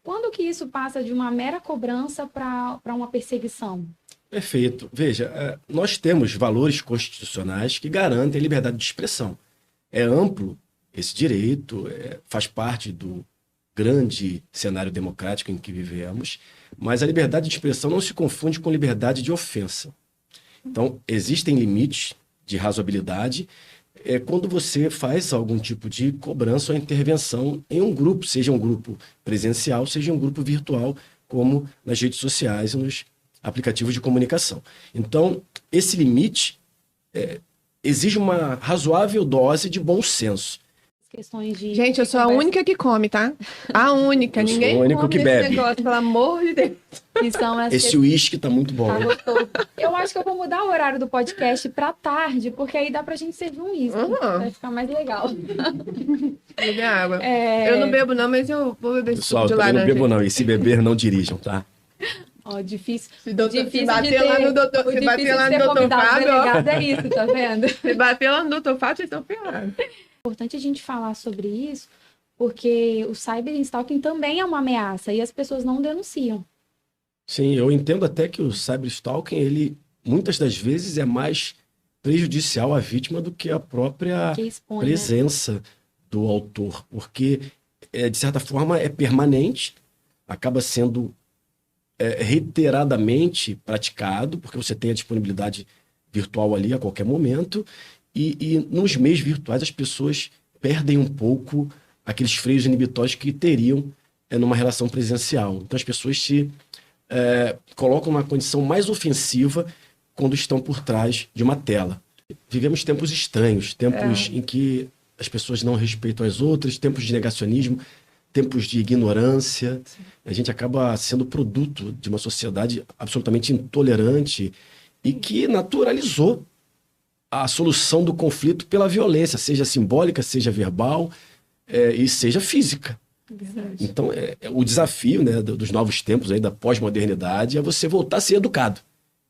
Quando que isso passa de uma mera cobrança para uma perseguição? Perfeito. Veja, nós temos valores constitucionais que garantem a liberdade de expressão. É amplo esse direito, faz parte do grande cenário democrático em que vivemos, mas a liberdade de expressão não se confunde com liberdade de ofensa. Então, existem limites de razoabilidade quando você faz algum tipo de cobrança ou intervenção em um grupo, seja um grupo presencial, seja um grupo virtual, como nas redes sociais e nos aplicativos de comunicação. Então, esse limite exige uma razoável dose de bom senso. Questões de Gente, eu sou a única que come, tá? A única. Eu sou Ninguém o único come que esse bebe. negócio, pelo amor de Deus. que são as Esse uísque tá muito bom. Tá gostoso. Eu acho que eu vou mudar o horário do podcast para tarde, porque aí dá pra gente servir um uísque. Vai ficar mais legal. Beber água. Eu não bebo não, mas eu vou beber esse Pessoal, suco de também não laranja. bebo não. E se beber, não dirijam, tá? Ó, difícil. Se Difícil bater de ter, lá no doutor, o se difícil bater de lá no ser doutor convidado Fábio, ó. delegado é isso, tá vendo? Se bater lá no doutor Fábio, vocês estão ferrados. É importante a gente falar sobre isso, porque o cyberstalking também é uma ameaça e as pessoas não denunciam. Sim, eu entendo até que o cyberstalking, ele muitas das vezes é mais prejudicial à vítima do que a própria Que expõe, né? presença do autor, porque de certa forma é permanente, acaba sendo reiteradamente praticado, porque você tem a disponibilidade virtual ali a qualquer momento, e nos meios virtuais as pessoas perdem um pouco aqueles freios inibitórios que teriam numa relação presencial. Então as pessoas se colocam numa condição mais ofensiva quando estão por trás de uma tela. Vivemos tempos estranhos, tempos em que as pessoas não respeitam as outras, tempos de negacionismo, tempos de ignorância. Sim. A gente acaba sendo produto de uma sociedade absolutamente intolerante e que naturalizou a solução do conflito pela violência, seja simbólica, seja verbal e seja física. Verdade. Então, o desafio, né, dos novos tempos aí, da pós-modernidade, é você voltar a ser educado.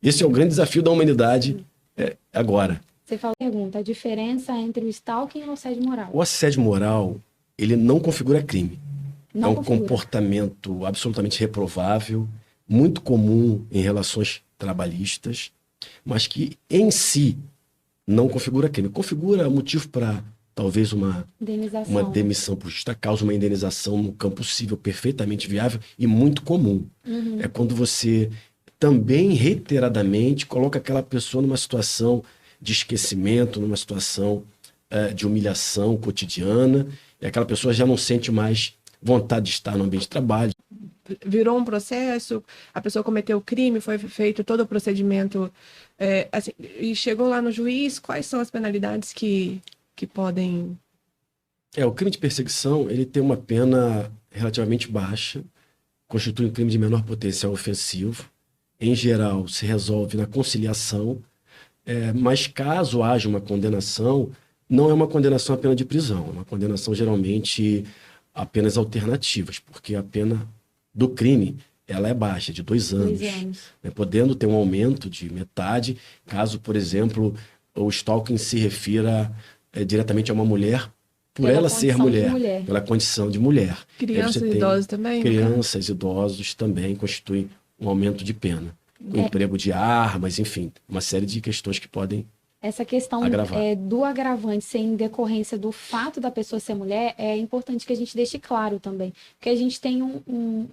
Esse é o grande desafio da humanidade agora. Você falou, pergunta, a diferença entre o stalking e o assédio moral? O assédio moral, ele não configura crime. Não é um configura. comportamento absolutamente reprovável, muito comum em relações trabalhistas, mas que em si não configura crime. Configura motivo para talvez uma demissão por justa causa, uma indenização no campo civil perfeitamente viável e muito comum. Uhum. É quando você também reiteradamente coloca aquela pessoa numa situação de esquecimento, numa situação de humilhação cotidiana, e aquela pessoa já não sente mais vontade de estar no ambiente de trabalho. Virou um processo, a pessoa cometeu o crime, foi feito todo o procedimento, assim, e chegou lá no juiz, quais são as penalidades que podem... O crime de perseguição, ele tem uma pena relativamente baixa, constitui um crime de menor potencial ofensivo, em geral se resolve na conciliação, mas caso haja uma condenação, não é uma condenação à pena de prisão, é uma condenação geralmente a penas alternativas, porque a pena do crime ela é baixa, de 2 anos, né, podendo ter um aumento de metade, caso, por exemplo, o stalking se refira diretamente a uma mulher, por ela ser mulher, pela condição de mulher. Crianças e idosos também? Crianças e idosos também constituem um aumento de pena. O emprego de armas, enfim, uma série de questões que podem essa questão do agravante ser em decorrência do fato da pessoa ser mulher, é importante que a gente deixe claro também. Porque a gente tem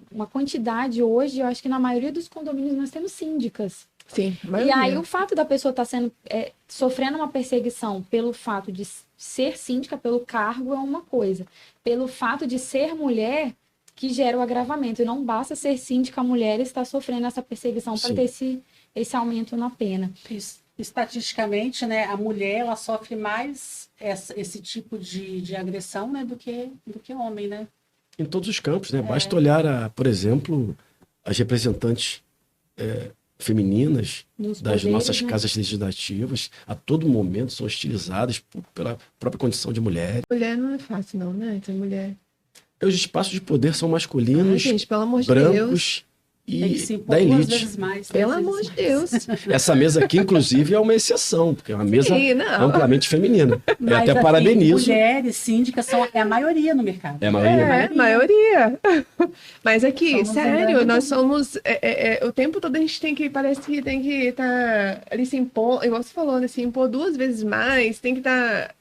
uma quantidade hoje, eu acho que na maioria dos condomínios nós temos síndicas. Sim, e aí o fato da pessoa estar sofrendo uma perseguição pelo fato de ser síndica, pelo cargo, é uma coisa. Pelo fato de ser mulher, que gera o agravamento. E não basta ser síndica mulher e estar sofrendo essa perseguição para ter esse aumento na pena. Isso. Estatisticamente, né, a mulher ela sofre mais esse tipo de agressão, né, do que o homem, né? Em todos os campos, né? Basta olhar, por exemplo, as representantes femininas das nossas casas legislativas, a todo momento são hostilizadas pela própria condição de mulher. Mulher não é fácil não, né? Ser mulher. Os espaços de poder são masculinos, gente, pelo amor de brancos Deus. Tem que se e impor da duas elite. vezes mais. Pelo três amor vezes de mais. Deus. Essa mesa aqui, inclusive, é uma exceção, porque é uma mesa Sim, não. amplamente feminina. Eu Mas, até assim, parabenizo. mulheres síndicas é a maioria no mercado. É a maioria. É, maioria. Mas aqui, Somos um sério, grande nós povo. somos. O tempo todo a gente tem que. Parece que tem que estar ali se impor, igual você falou, né? Se impor 2 vezes mais, tem que estar.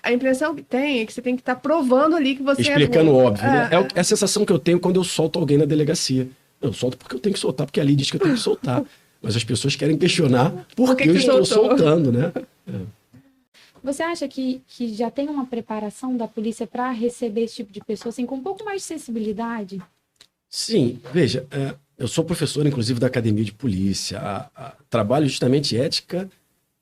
A impressão que tem é que você tem que estar provando ali que você Explicando é bom. óbvio, né? É a sensação que eu tenho quando eu solto alguém na delegacia. Eu solto porque eu tenho que soltar, porque a lei diz que eu tenho que soltar. Mas as pessoas querem questionar por que eu que estou soltou? soltando, né? Você acha que já tem uma preparação da polícia para receber esse tipo de pessoa, assim, com um pouco mais de sensibilidade? Sim, veja, eu sou professor, inclusive, da Academia de Polícia. Trabalho justamente ética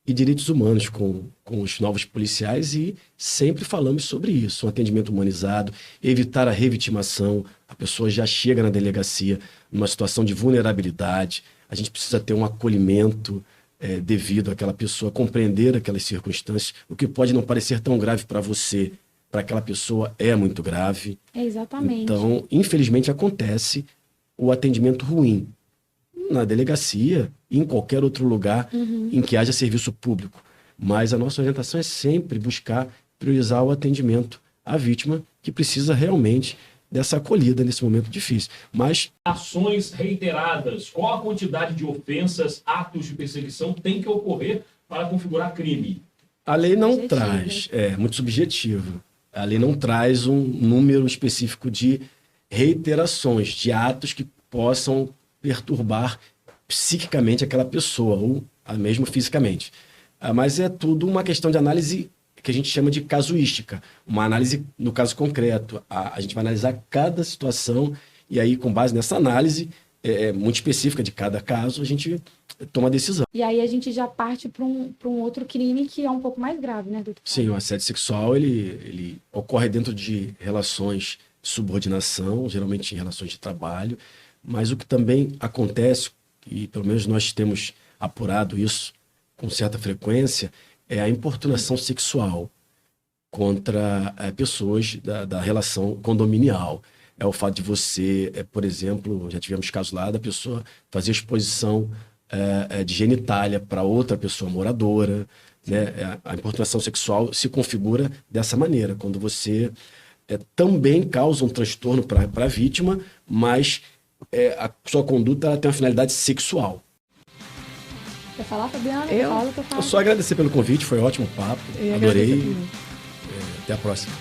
e direitos humanos com os novos policiais e sempre falamos sobre isso. Um atendimento humanizado, evitar a revitimação. A pessoa já chega na delegacia numa situação de vulnerabilidade. A gente precisa ter um acolhimento devido àquela pessoa, compreender aquelas circunstâncias. O que pode não parecer tão grave para você, para aquela pessoa é muito grave. Exatamente. Então, infelizmente, acontece o atendimento ruim na delegacia e em qualquer outro lugar em que haja serviço público. Mas a nossa orientação é sempre buscar priorizar o atendimento à vítima que precisa realmente dessa acolhida nesse momento difícil. Mas Ações reiteradas. Qual a quantidade de ofensas, atos de perseguição tem que ocorrer para configurar crime? a lei não Subjetivo. traz, é muito subjetivo. A lei não traz um número específico de reiterações, de atos que possam perturbar psiquicamente aquela pessoa, ou mesmo fisicamente. Mas é tudo uma questão de análise que a gente chama de casuística, uma análise no caso concreto. A gente vai analisar cada situação e aí, com base nessa análise muito específica de cada caso, a gente toma a decisão. E aí a gente já parte para um outro crime que é um pouco mais grave, né, doutor? Sim, o assédio sexual ele ocorre dentro de relações de subordinação, geralmente em relações de trabalho, mas o que também acontece, e pelo menos nós temos apurado isso com certa frequência, é a importunação sexual contra pessoas da relação condominial. É o fato de você, por exemplo, já tivemos casos lá da pessoa fazer exposição de genitália para outra pessoa moradora, né? A importunação sexual se configura dessa maneira, quando você também causa um transtorno para a vítima, mas a sua conduta ela tem uma finalidade sexual. Quer falar, Fabiana? Eu? Fala, que eu falo. Eu só agradecer pelo convite, foi um ótimo papo, Eu adorei. agradeço. Até a próxima.